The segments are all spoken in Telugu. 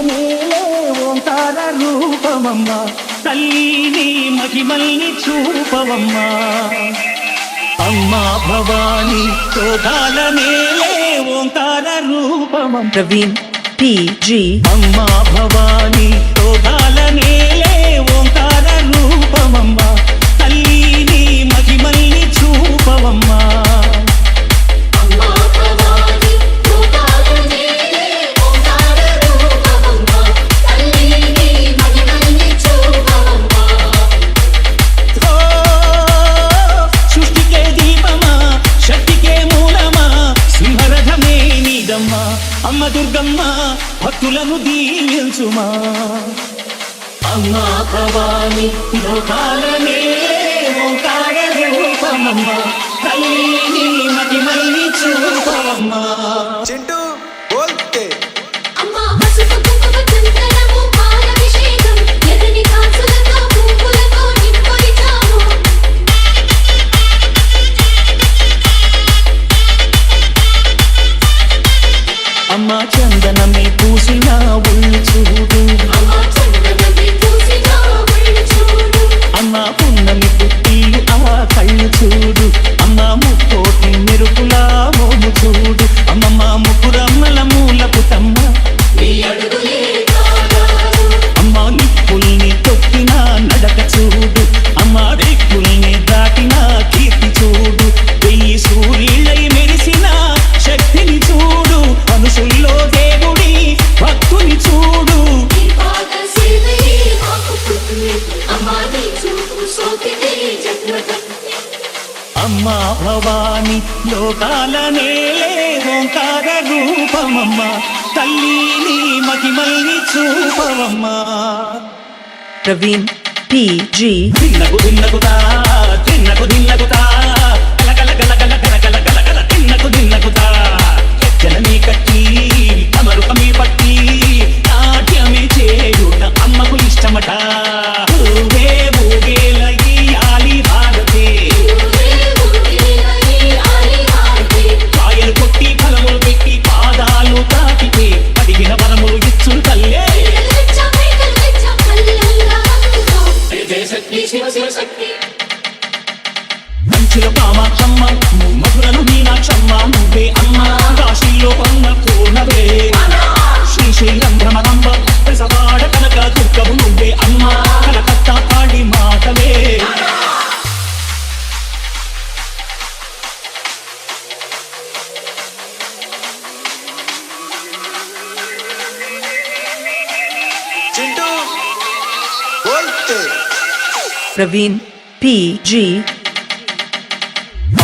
నేలే ఓంకార రూపమమ్మ తల్లి మహిమల్ని చూపవమ్మా అమ్మా భవాని శోధాల నేలే ఓంకార రూపమమ్మ ప్రవీణ్ PG అమ్మా భవాని శోధాల నేలే ఓంకార రూపమమ్మ తల్లి మహిమల్ని చూపవమ్మా అమ్మ దుర్గమ్మ భక్తులను దీవించుమా అమ్మా భవాని లోకాలనే ఓంకార రూపమమ్మ తల్లి మహిమల్ని చూపవమ్మా చింటూ బోల్తే అమ్మా పసుపు కుంకుమ చందనము పాలభిషేకం ఎదని కాసులతో పువ్వులతో నింపొలిచాము అమ్మ చందనమే పూసిన ఒళ్ళు చూడు అమ్మ పున్నమి పుట్టిలు ఆ కళ్ళు చూడు అమ్మ ముక్కోటి మెరుపులా మోము చూడు అమ్మమ్మ ముకురమ్మల మూలపు తమ్మ అమ్మ నిప్పుల్ని తొక్కిన నడక చూడు అమ్మ దిక్కుల్ని దాటిన కీర్తి చూడు వెయ్యి సూర్యులై మెరిసిన శక్తిని చూడు మనుషుల్లో దేవుడి భక్తుని చూడు అమ్మా భవాని లోకాల నేలే ఓంకార రూపమమ్మ తల్లిని మహిమల్ని చూపవమ్మా ప్రవీణ్ PG దిన్నగుతా దిన్నగుతా గల గల గల గల గల గల గల దిన్నగుతా జననీ కట్టి తమరు కమి పట్టి నాట్యమే చేయుట అమ్మకు ఇష్టమట కాయలు కొట్టి ఫలములు పెట్టి పాదాలు తాకితే అడిగిన వరములు ఇచ్చును తల్లే మంచులో కామాక్షమ్మ మధురను మీనాక్షమ్మ నువ్వే అమ్మ కాశీలో కొన్న పూర్ణవే శ్రీశైలం భ్రమరంబ ప్రసవాడ కనక దుర్గము నువ్వే అమ్మ కలకత్తా కాళీ మాతవే చింటూ బోల్తే ప్రవీణ్ PG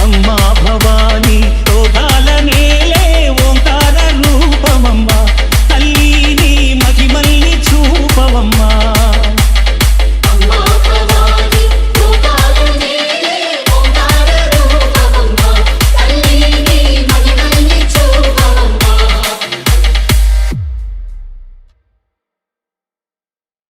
అమ్మా భవాని